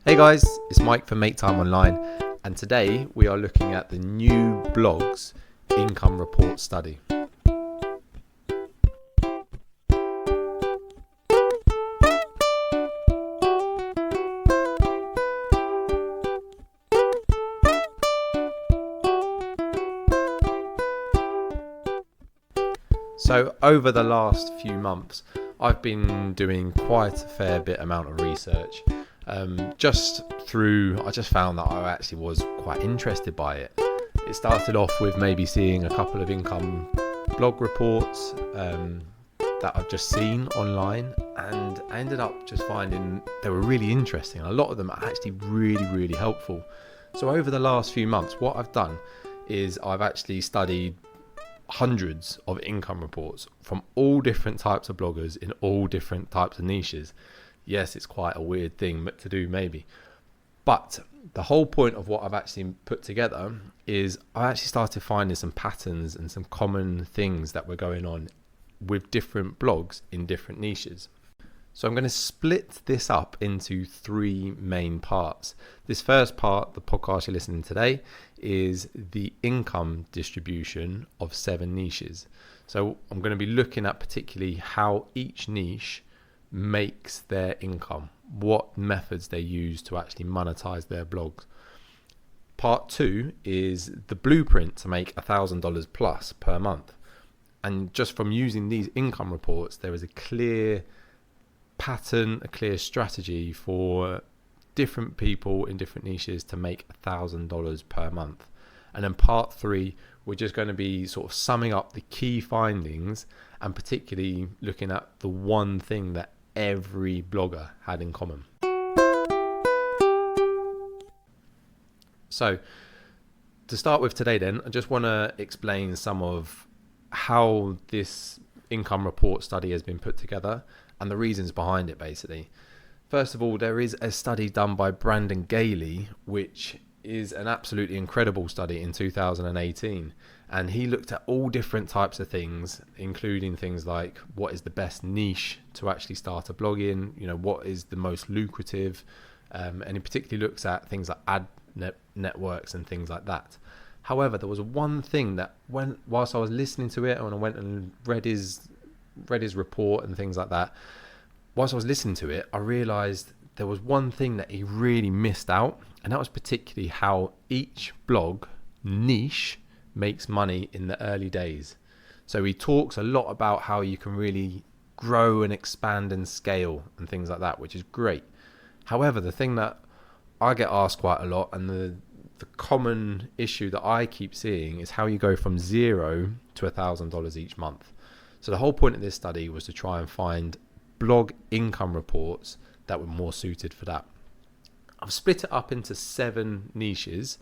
Hey guys, it's Mike from Make Time Online, and today we are looking at the new blogs income report study. So over the last few months, I've been doing quite a fair bit amount of research. I just found that I actually was quite interested by it. It started off with maybe seeing a couple of income blog reports that I've just seen online, and I ended up just finding they were really interesting. A lot of them are actually really helpful. So over the last few months, what I've done is I've actually studied hundreds of income reports from all different types of bloggers in all different types of niches. Yes, it's quite a weird thing to do maybe, but the whole point of what I've actually put together is I actually started finding some patterns and some common things that were going on with different blogs in different niches. So I'm going to split this up into three main parts. This first part, the podcast you're listening to today, is the income distribution of 7 niches. So I'm going to be looking at particularly how each niche makes their income, what methods they use to actually monetize their blogs. Part 2 is the blueprint to make $1,000 plus per month. And just from using these income reports, there is a clear pattern, a clear strategy for different people in different niches to make $1,000 per month. And then part 3, we're just going to be sort of summing up the key findings and particularly looking at the one thing that every blogger had in common. So to start with today then, I just want to explain some of how this income report study has been put together and the reasons behind it basically. First of all, there is a study done by Brandon Gailey, which is an absolutely incredible study in 2018. And he looked at all different types of things, including things like what is the best niche to actually start a blog in, what is the most lucrative, and he particularly looks at things like ad networks and things like that. However, there was one thing that whilst I was listening to it and I went and read his report and things like that, whilst I was listening to it, I realized there was one thing that he really missed out, and that was particularly how each blog niche makes money in the early days. So he talks a lot about how you can really grow and expand and scale and things like that, which is great. However, the thing that I get asked quite a lot, and the common issue that I keep seeing, is how you go from $0 to $1,000 each month. So the whole point of this study was to try and find blog income reports that were more suited for that. I've split it up into 7 niches.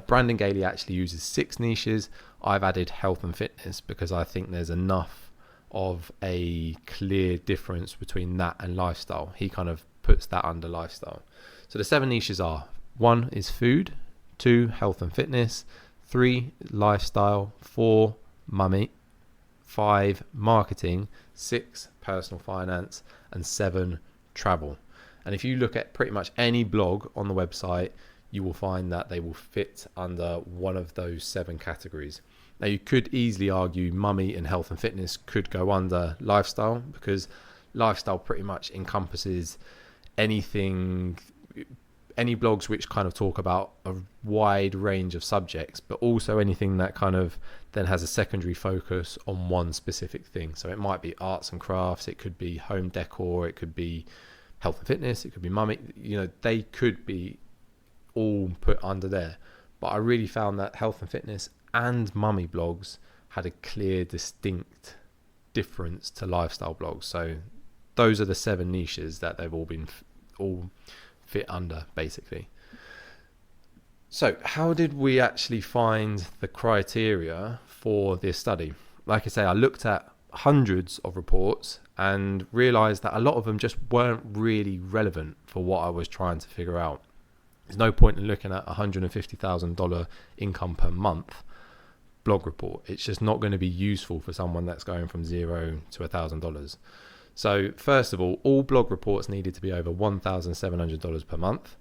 Brandon Gailey actually uses 6 niches. I've added health and fitness because I think there's enough of a clear difference between that and lifestyle. He kind of puts that under lifestyle. So the 7 niches are: 1 is food, 2 health and fitness, 3 lifestyle, 4 mummy, 5 marketing, 6 personal finance, and 7 travel. And if you look at pretty much any blog on the website, you will find that they will fit under one of those 7 categories. Now, you could easily argue mummy and health and fitness could go under lifestyle, because lifestyle pretty much encompasses any blogs which kind of talk about a wide range of subjects, but also anything that kind of then has a secondary focus on one specific thing. So it might be arts and crafts, it could be home decor, it could be health and fitness, it could be mummy, they could be all put under there. But I really found that health and fitness and mummy blogs had a clear, distinct difference to lifestyle blogs. So those are the 7 niches that they've all fit under basically. So how did we actually find the criteria for this study? Like I say, I looked at hundreds of reports and realized that a lot of them just weren't really relevant for what I was trying to figure out. There's no point in looking at $150,000 income per month blog report. It's just not going to be useful for someone that's going from $0 to $1,000. So first of all blog reports needed to be over $1,700 per month.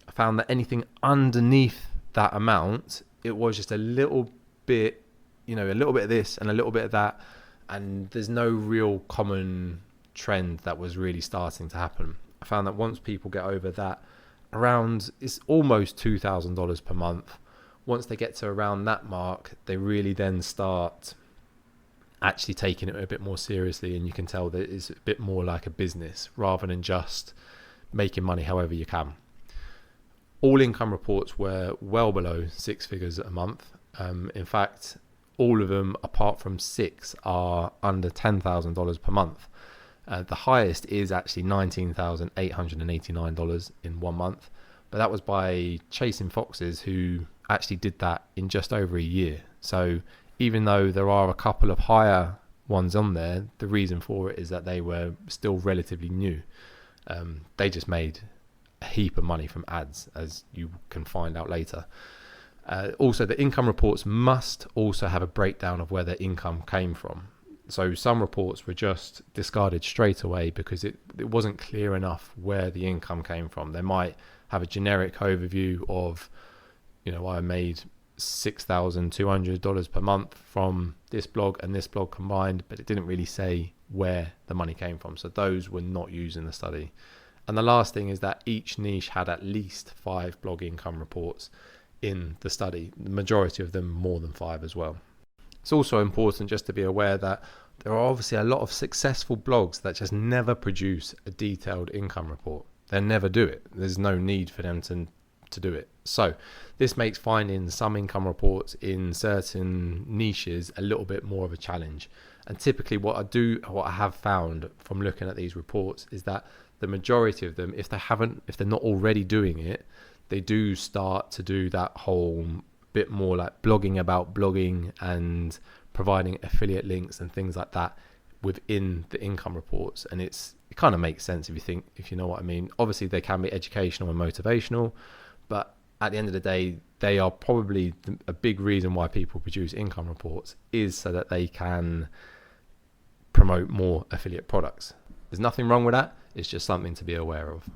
I found that anything underneath that amount, it was just a little bit, a little bit of this and a little bit of that. And there's no real common trend that was really starting to happen. I found that once people get over that, it's almost $2,000 per month. Once they get to around that mark, they really then start actually taking it a bit more seriously, and you can tell that it's a bit more like a business rather than just making money however you can. All income reports were well below 6 figures a month. In fact, all of them apart from 6 are under $10,000 per month. The highest is actually $19,889 in 1 month, but that was by Chasing Foxes, who actually did that in just over a year. So even though there are a couple of higher ones on there, the reason for it is that they were still relatively new. They just made a heap of money from ads, as you can find out later. Also, the income reports must also have a breakdown of where their income came from. So some reports were just discarded straight away because it wasn't clear enough where the income came from. They might have a generic overview of, I made $6,200 per month from this blog and this blog combined, but it didn't really say where the money came from. So those were not used in the study. And the last thing is that each niche had at least 5 blog income reports in the study, the majority of them more than 5 as well. It's also important just to be aware that there are obviously a lot of successful blogs that just never produce a detailed income report. They never do it. There's no need for them to do it. So this makes finding some income reports in certain niches a little bit more of a challenge. And typically what I have found from looking at these reports is that the majority of them, if they're not already doing it, they do start to do that whole bit more like blogging about blogging and providing affiliate links and things like that within the income reports. And it kind of makes sense if you know what I mean. Obviously they can be educational and motivational, but at the end of the day, they are probably a big reason why people produce income reports, is so that they can promote more affiliate products. There's nothing wrong with that. It's just something to be aware of.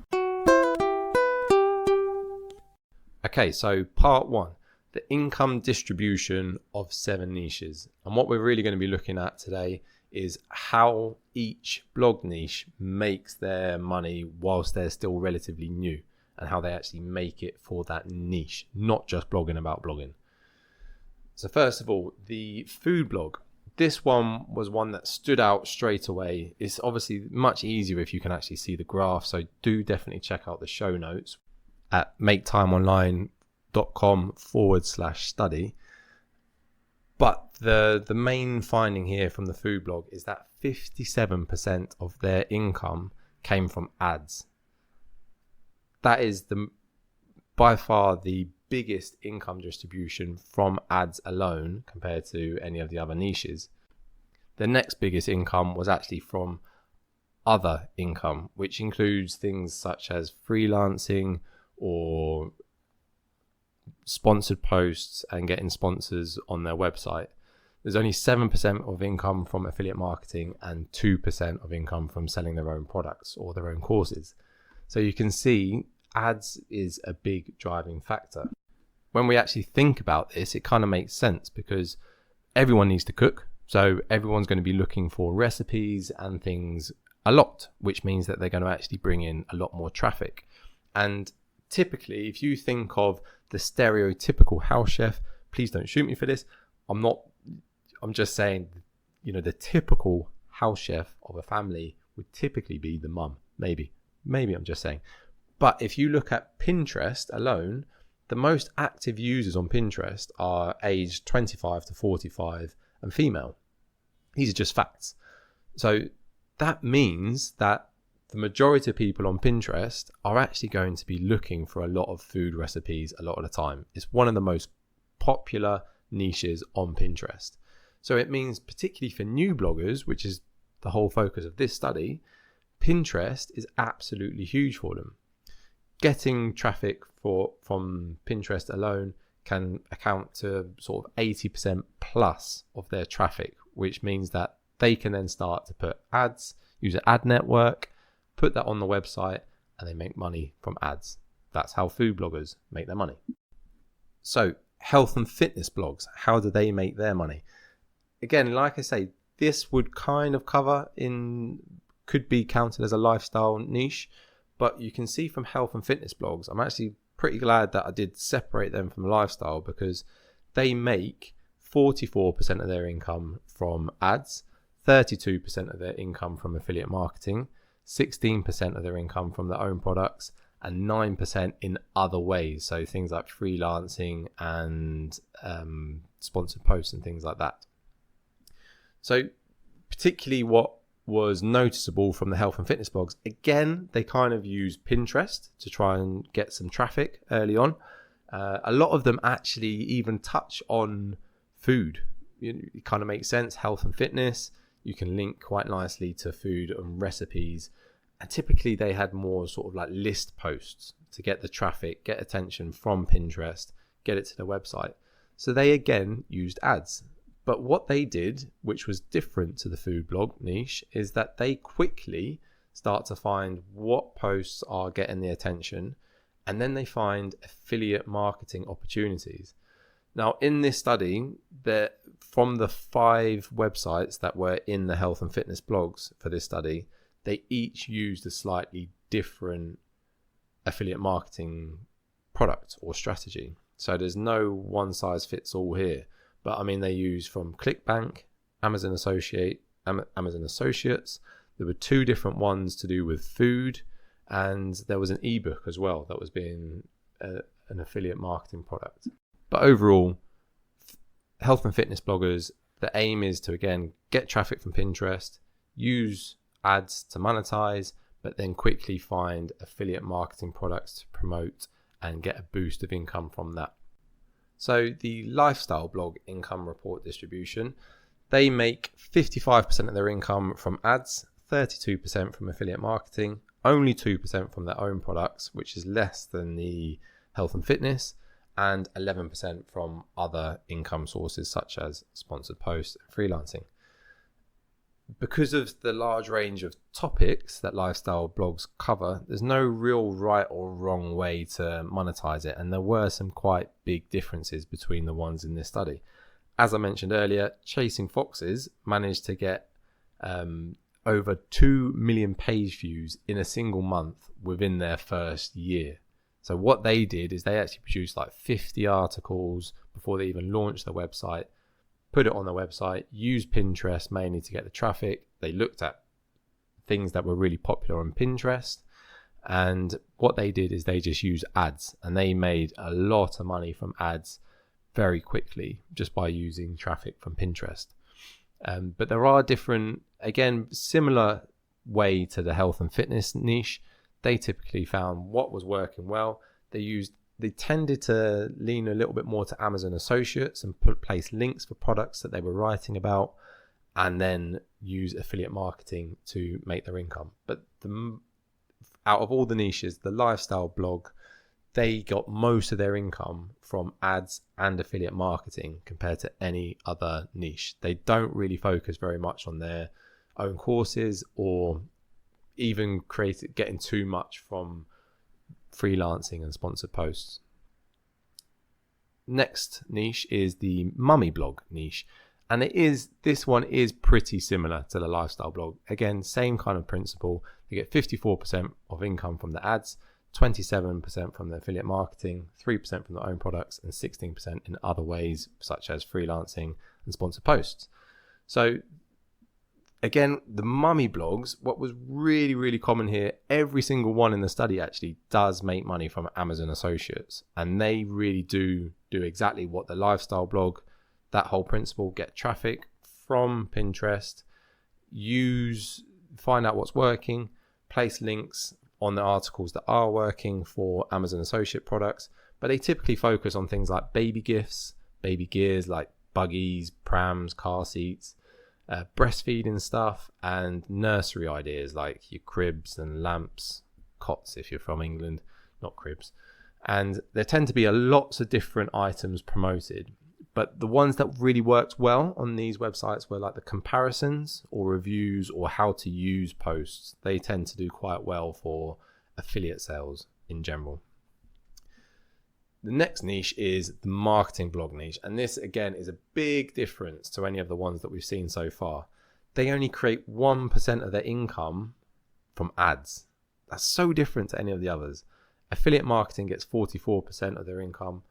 Okay, so part 1, the income distribution of 7 niches. And what we're really going to be looking at today is how each blog niche makes their money whilst they're still relatively new, and how they actually make it for that niche, not just blogging about blogging. So first of all, the food blog. This one was one that stood out straight away. It's obviously much easier if you can actually see the graph, so do definitely check out the show notes at maketimeonline.com/study. But the main finding here from the food blog is that 57% of their income came from ads. That is by far the biggest income distribution from ads alone compared to any of the other niches. The next biggest income was actually from other income, which includes things such as freelancing or sponsored posts and getting sponsors on their website. There's only 7% of income from affiliate marketing and 2% of income from selling their own products or their own courses. So you can see ads is a big driving factor. When we actually think about this, it kind of makes sense because everyone needs to cook. So everyone's going to be looking for recipes and things a lot, which means that they're going to actually bring in a lot more traffic. And typically, if you think of the stereotypical house chef, please don't shoot me for this. I'm just saying, the typical house chef of a family would typically be the mum. Maybe I'm just saying. But if you look at Pinterest alone, the most active users on Pinterest are aged 25 to 45 and female. These are just facts. So that means that the majority of people on Pinterest are actually going to be looking for a lot of food recipes a lot of the time. It's one of the most popular niches on Pinterest. So it means, particularly for new bloggers, which is the whole focus of this study, Pinterest is absolutely huge for them. Getting traffic from Pinterest alone can account to sort of 80% plus of their traffic, which means that they can then start to put ads, use an ad network, put that on the website, and they make money from ads. That's how food bloggers make their money. So health and fitness blogs, how do they make their money? Again, like I say, this would kind of could be counted as a lifestyle niche, but you can see from health and fitness blogs, I'm actually pretty glad that I did separate them from lifestyle, because they make 44% of their income from ads, 32% of their income from affiliate marketing, 16% of their income from their own products, and 9% in other ways. So things like freelancing and sponsored posts and things like that. So particularly what was noticeable from the health and fitness blogs, again, they kind of use Pinterest to try and get some traffic early on. A lot of them actually even touch on food. It kind of makes sense, health and fitness. You can link quite nicely to food and recipes. And typically they had more sort of like list posts to get the traffic, get attention from Pinterest, get it to the website. So they again used ads. But what they did, which was different to the food blog niche, is that they quickly start to find what posts are getting the attention, and then they find affiliate marketing opportunities. Now, in this study, from the 5 websites that were in the health and fitness blogs for this study, they each used a slightly different affiliate marketing product or strategy. So there's no one size fits all here. But I mean, they use from ClickBank, Amazon Associates. There were 2 different ones to do with food, and there was an ebook as well that was being an affiliate marketing product. But overall, health and fitness bloggers, the aim is to, again, get traffic from Pinterest, use ads to monetize, but then quickly find affiliate marketing products to promote and get a boost of income from that. So the lifestyle blog income report distribution, they make 55% of their income from ads, 32% from affiliate marketing, only 2% from their own products, which is less than the health and fitness, and 11% from other income sources such as sponsored posts and freelancing. Because of the large range of topics that lifestyle blogs cover, there's no real right or wrong way to monetize it, and there were some quite big differences between the ones in this study. As I mentioned earlier, Chasing Foxes managed to get over 2 million page views in a single month within their first year. So what they did is they actually produced like 50 articles before they even launched their website, put it on their website, used Pinterest mainly to get the traffic. They looked at things that were really popular on Pinterest, and what they did is they just used ads, and they made a lot of money from ads very quickly just by using traffic from Pinterest. But there are different, again, similar way to the health and fitness niche. They typically found what was working well. They tended to lean a little bit more to Amazon Associates and place links for products that they were writing about, and then use affiliate marketing to make their income. But out of all the niches, the lifestyle blog, they got most of their income from ads and affiliate marketing compared to any other niche. They don't really focus very much on their own courses or even getting too much from freelancing and sponsored posts. Next niche is the mummy blog niche, and this one is pretty similar to the lifestyle blog. Again, same kind of principle. They get 54% of income from the ads, 27% from the affiliate marketing, 3% from their own products, and 16% in other ways such as freelancing and sponsored posts. So again, the mummy blogs, what was really, really common here, every single one in the study actually does make money from Amazon Associates. And they really do exactly what the lifestyle blog, that whole principle, get traffic from Pinterest, find out what's working, place links on the articles that are working for Amazon Associate products. But they typically focus on things like baby gifts, baby gears like buggies, prams, car seats, breastfeeding stuff, and nursery ideas like your cribs and lamps, cots if you're from England, not cribs. And there tend to be lots of different items promoted, but the ones that really worked well on these websites were like the comparisons or reviews or how to use posts. They tend to do quite well for affiliate sales in general. The next niche is the marketing blog niche. And this, again, is a big difference to any of the ones that we've seen so far. They only create 1% of their income from ads. That's so different to any of the others. Affiliate marketing gets 44% of their income.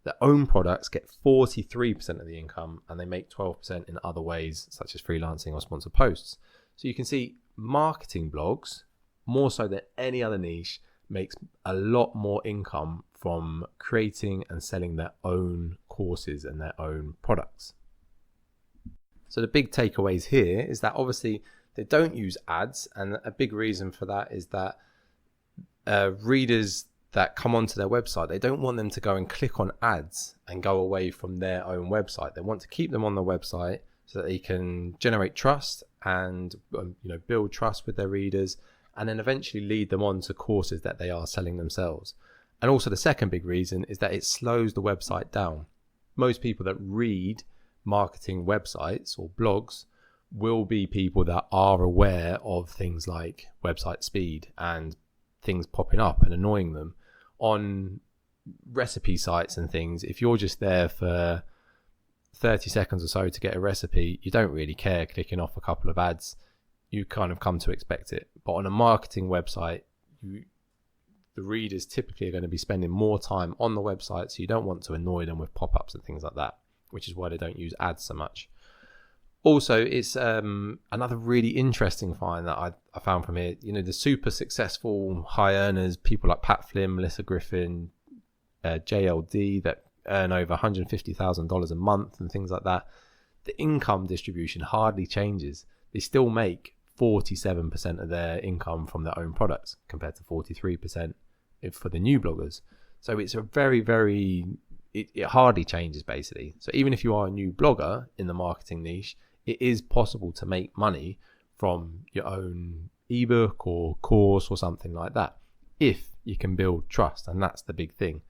Their own products get 43% of the income, and they make 12% in other ways, such as freelancing or sponsored posts. So you can see marketing blogs, more so than any other niche, makes a lot more income from creating and selling their own courses and their own products. So the big takeaways here is that obviously they don't use ads, and a big reason for that is that readers that come onto their website, they don't want them to go and click on ads and go away from their own website. They want to keep them on the website so that they can generate trust and build trust with their readers, and then eventually lead them on to courses that they are selling themselves. And also the second big reason is that it slows the website down. Most people that read marketing websites or blogs will be people that are aware of things like website speed and things popping up and annoying them. On recipe sites and things, if you're just there for 30 seconds or so to get a recipe, you don't really care clicking off a couple of ads. You kind of come to expect it. But on a marketing website, the readers typically are going to be spending more time on the website, so you don't want to annoy them with pop-ups and things like that, which is why they don't use ads so much. Also, it's another really interesting find that I found from here. The super successful high earners, people like Pat Flynn, Melissa Griffin, JLD, that earn over $150,000 a month and things like that. The income distribution hardly changes. They still make 47% of their income from their own products compared to 43% for the new bloggers. So it's a very, very, it hardly changes basically. So even if you are a new blogger in the marketing niche, it is possible to make money from your own ebook or course or something like that if you can build trust, and that's the big thing.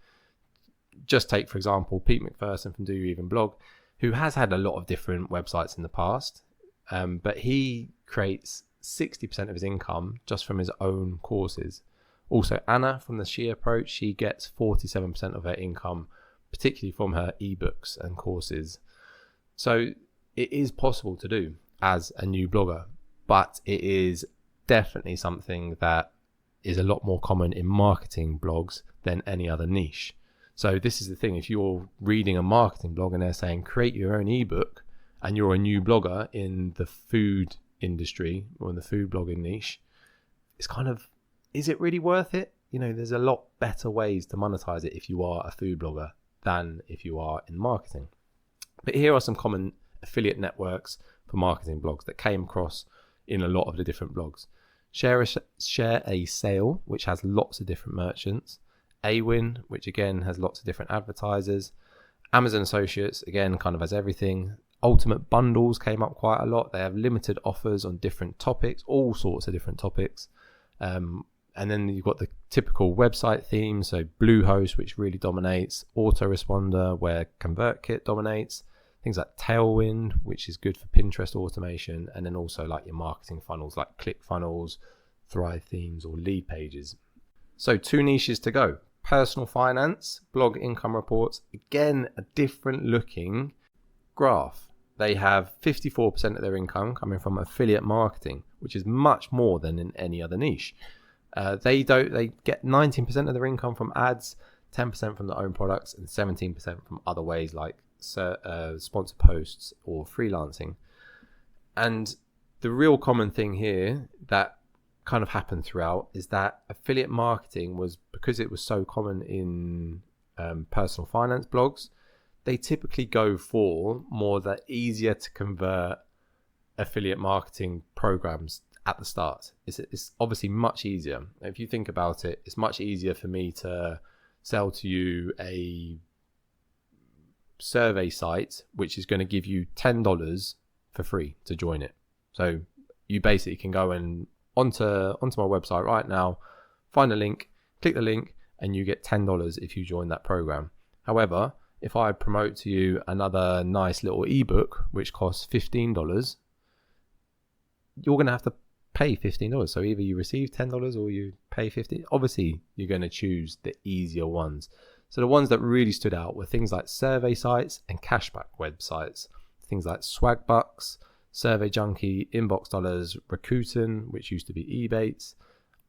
Just take, for example, Pete McPherson from Do You Even Blog, who has had a lot of different websites in the past, but he creates 60% of his income just from his own courses. Also, Anna from the She Approach, she gets 47% of her income, particularly from her ebooks and courses. So it is possible to do as a new blogger, but it is definitely something that is a lot more common in marketing blogs than any other niche. So this is the thing, if you're reading a marketing blog and they're saying create your own ebook, and you're a new blogger in the food industry or in the food blogging niche, it's kind of, is it really worth it? There's a lot better ways to monetize it if you are a food blogger than if you are in marketing. But here are some common affiliate networks for marketing blogs that came across in a lot of the different blogs. Share a Sale, which has lots of different merchants. Awin, which again has lots of different advertisers. Amazon Associates, again, kind of has everything. Ultimate Bundles came up quite a lot. They have limited offers on different topics, all sorts of different topics. And then you've got the typical website themes, so Bluehost, which really dominates. Autoresponder, where ConvertKit dominates. Things like Tailwind, which is good for Pinterest automation. And then also like your marketing funnels like ClickFunnels, Thrive Themes, or Lead Pages. So 2 niches to go. Personal finance, blog income reports. Again, a different looking graph. They have 54% of their income coming from affiliate marketing, which is much more than in any other niche. They get 19% of their income from ads, 10% from their own products, and 17% from other ways like sponsored posts or freelancing. And the real common thing here that kind of happened throughout is that affiliate marketing was, because it was so common in personal finance blogs, they typically go for more the easier to convert affiliate marketing programs at the start. It's obviously much easier. If you think about it, it's much easier for me to sell to you a survey site which is going to give you $10 for free to join it. So you basically can go and onto my website right now, find a link, click the link, and you get $10 if you join that program. However, if I promote to you another nice little ebook which costs $15, you're going to have to pay $15. So either you receive $10 or you pay $15. Obviously, you're going to choose the easier ones. So the ones that really stood out were things like survey sites and cashback websites, things like Swagbucks, Survey Junkie, Inbox Dollars, Rakuten, which used to be Ebates,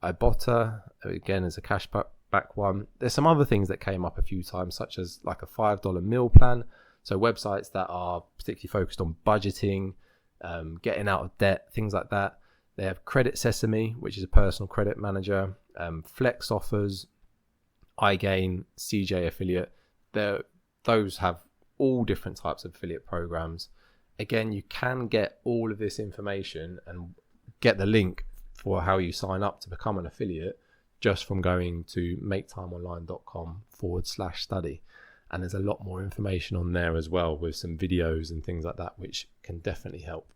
Ibotta, again as a cashback one. There's some other things that came up a few times, such as like a $5 meal plan. So websites that are particularly focused on budgeting, getting out of debt, things like that. They have Credit Sesame, which is a personal credit manager, Flex Offers, iGain, CJ Affiliate. Those have all different types of affiliate programs. Again, you can get all of this information and get the link for how you sign up to become an affiliate just from going to maketimeonline.com/study. And there's a lot more information on there as well, with some videos and things like that, which can definitely help.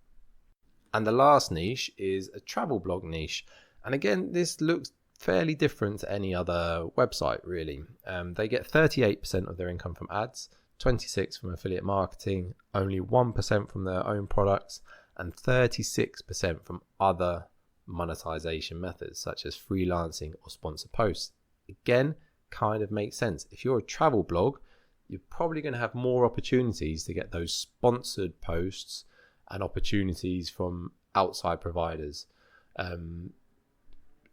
And the last niche is a travel blog niche. And again, this looks fairly different to any other website, really. They get 38% of their income from ads, 26% from affiliate marketing, only 1% from their own products, and 36% from other monetization methods such as freelancing or sponsored posts. Again, kind of makes sense. If you're a travel blog, you're probably going to have more opportunities to get those sponsored posts and opportunities from outside providers.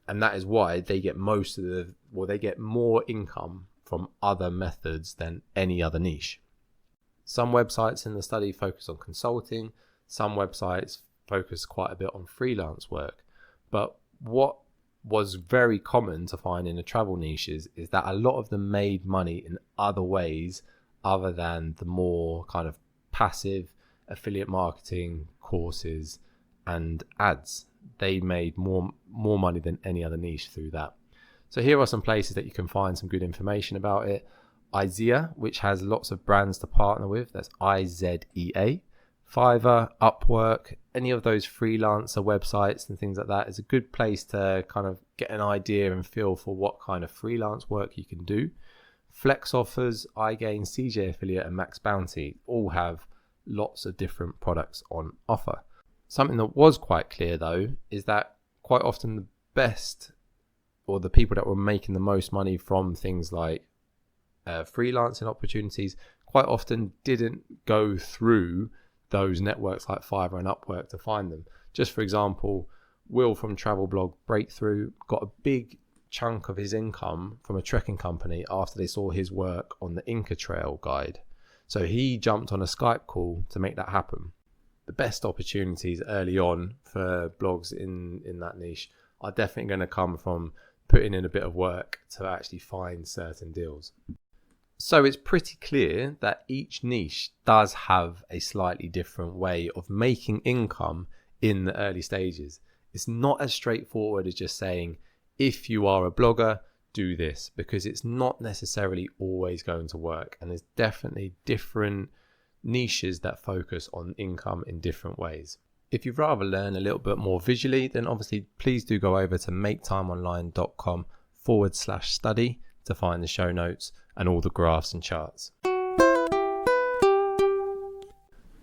And that is why they get they get more income from other methods than any other niche. Some websites in the study focus on consulting, some websites focus quite a bit on freelance work. But what was very common to find in the travel niches is that a lot of them made money in other ways other than the more kind of passive affiliate marketing courses and ads. They made more money than any other niche through that. So here are some places that you can find some good information about it. IZEA, which has lots of brands to partner with, that's IZEA. Fiverr, Upwork, any of those freelancer websites and things like that is a good place to kind of get an idea and feel for what kind of freelance work you can do. Flex Offers, iGain, CJ Affiliate and Max Bounty all have lots of different products on offer. Something that was quite clear though is that quite often the best, or the people that were making the most money from things like freelancing opportunities, quite often didn't go through those networks like Fiverr and Upwork to find them. Just for example, Will from travel blog Breakthrough got a big chunk of his income from a trekking company after they saw his work on the Inca Trail guide. So he jumped on a Skype call to make that happen. The best opportunities early on for blogs in that niche are definitely going to come from putting in a bit of work to actually find certain deals. So it's pretty clear that each niche does have a slightly different way of making income in the early stages. It's not as straightforward as just saying, if you are a blogger, do this, because it's not necessarily always going to work. And there's definitely different niches that focus on income in different ways. If you'd rather learn a little bit more visually, then obviously please do go over to maketimeonline.com/study to find the show notes and all the graphs and charts.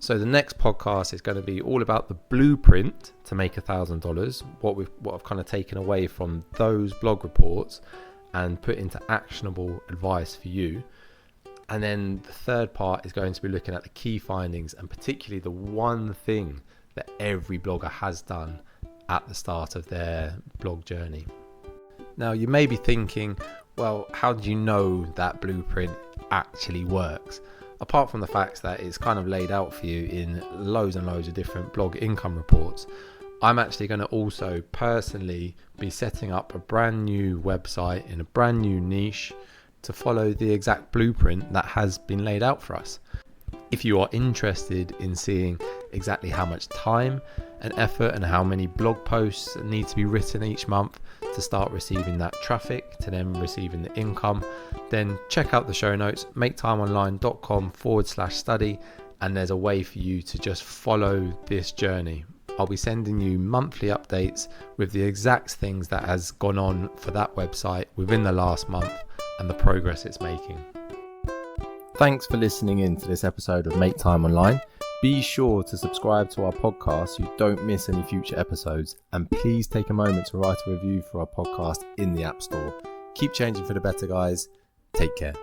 So the next podcast is going to be all about the blueprint to make $1,000, what I've kind of taken away from those blog reports and put into actionable advice for you. And then the third part is going to be looking at the key findings and particularly the one thing that every blogger has done at the start of their blog journey. Now you may be thinking, well, how do you know that blueprint actually works? Apart from the fact that it's kind of laid out for you in loads and loads of different blog income reports, I'm actually going to also personally be setting up a brand new website in a brand new niche to follow the exact blueprint that has been laid out for us. If you are interested in seeing exactly how much time and effort and how many blog posts need to be written each month to start receiving that traffic to then receiving the income, then check out the show notes, maketimeonline.com/study, and there's a way for you to just follow this journey. I'll be sending you monthly updates with the exact things that has gone on for that website within the last month and the progress it's making. Thanks for listening in to this episode of Make Time Online. Be sure to subscribe to our podcast so you don't miss any future episodes, and please take a moment to write a review for our podcast in the App Store. Keep changing for the better, guys. Take care.